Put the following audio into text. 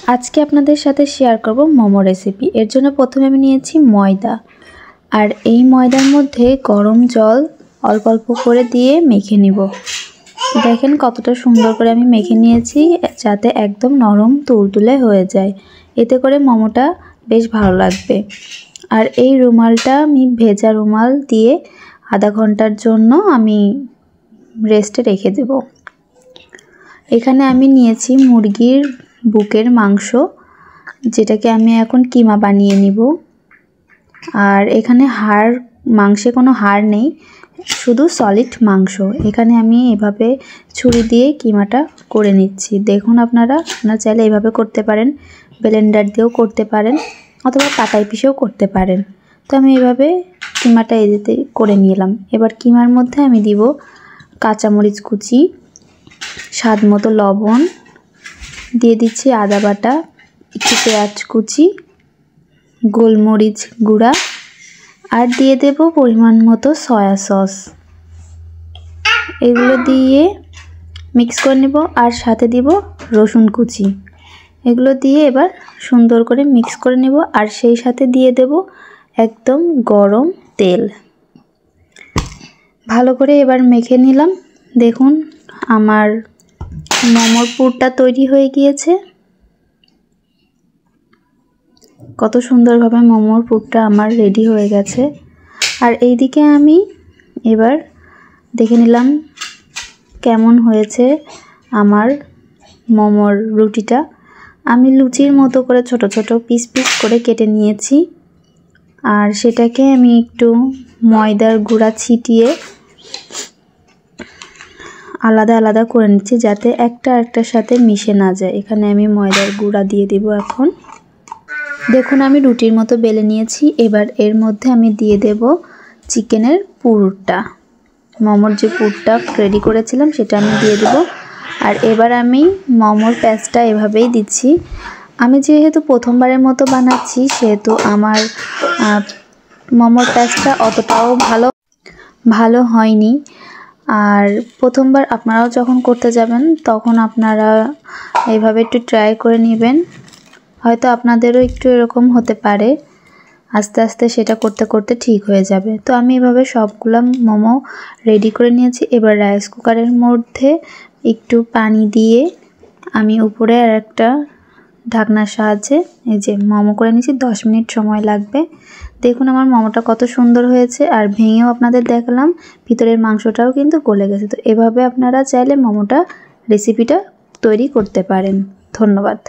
আজকে আপনাদের সাথে শেয়ার করব মোমো রেসিপি। এর জন্য প্রথমে আমি নিয়েছি ময়দা, আর এই ময়দার মধ্যে গরম জল অল্প অল্প করে দিয়ে মেখে নিব। দেখেন কতটা সুন্দর করে আমি মেখে নিয়েছি, যাতে একদম নরম তুলতুলে হয়ে যায়। এতে করে মোমোটা বেশ ভালো লাগবে। আর এই রুমালটা আমি ভেজা রুমাল দিয়ে আধা ঘন্টার জন্য আমি রেস্টে রেখে দেব। এখানে আমি নিয়েছি মুরগির বুকের মাংস, যেটাকে আমি এখন কিমা বানিয়ে নিব। আর এখানে মাংসে কোনো হাড় নেই, শুধু সলিড মাংস। এখানে আমি এভাবে ছুরি দিয়ে কিমাটা করে নিচ্ছি। দেখুন আপনারা চাইলে এভাবে করতে পারেন, ব্লেন্ডার দিয়েও করতে পারেন, অথবা পাটায় পিষেও করতে পারেন। তো আমি এভাবে কিমাটা এদিকে করে নিলাম। এবার কিমার মধ্যে আমি দিব কাঁচামরিচ কুচি, স্বাদ মতো লবণ, দিয়ে দিচ্ছি আদা বাটা, একটু পেঁয়াজ কুচি, গোলমরিচ গুঁড়া, আর দিয়ে দেব পরিমাণ মতো সয়া সস। এগুলো দিয়ে মিক্স করে নেব, আর সাথে দিব রসুন কুচি। এগুলো দিয়ে এবার সুন্দর করে মিক্স করে নেব, আর সেই সাথে দিয়ে দেব একদম গরম তেল। ভালো করে এবার মেখে নিলাম। দেখুন আমার মোমোর পুরটা তৈরি হয়ে গিয়েছে। কত সুন্দরভাবে মোমোর পুরটা আমার রেডি হয়ে গেছে। আর এইদিকে আমি এবার দেখে নিলাম কেমন হয়েছে আমার মোমোর রুটিটা। আমি লুচির মতো করে ছোট ছোট পিস পিস করে কেটে নিয়েছি, আর সেটাকে আমি একটু ময়দার গুঁড়া ছিটিয়ে আলাদা আলাদা করে নিচ্ছি, যাতে একটা একটার সাথে মিশে না যায়। এখানে আমি ময়দার গুঁড়া দিয়ে দিব এখন। দেখুন আমি রুটির মতো বেলে নিয়েছি। এবার এর মধ্যে আমি দিয়ে দেব চিকেনের পুরটা। মোমোর যে পুরটা রেডি করেছিলাম সেটা আমি দিয়ে দেব। আর এবার আমি মোমোর প্যাচটা এভাবেই দিচ্ছি। আমি যেহেতু প্রথমবারের মতো বানাচ্ছি, সেহেতু আমার মোমোর প্যাচটা অতটাও ভালো হয়নি। আর প্রথমবার আপনারাও যখন করতে যাবেন, তখন আপনারা এইভাবে একটু ট্রাই করে নেবেন। হয়তো আপনাদেরও একটু এরকম হতে পারে, আস্তে আস্তে সেটা করতে করতে ঠিক হয়ে যাবে। তো আমি এভাবে সবগুলো মোমো রেডি করে নিয়েছি। এবার রাইস কুকারের মধ্যে একটু পানি দিয়ে আমি উপরে আর একটা ঢাকনার সাহায্যে এই যে মোমো করে নিয়েছি। 10 মিনিট সময় লাগবে। দেখুন আমার মোমোটা কত সুন্দর হয়েছে, আর ভেঙেও আপনাদের দেখালাম, ভিতরের মাংসটাও কিন্তু গলে গেছে। তো এভাবে আপনারা চাইলে মোমোটা রেসিপিটা তৈরি করতে পারেন। ধন্যবাদ।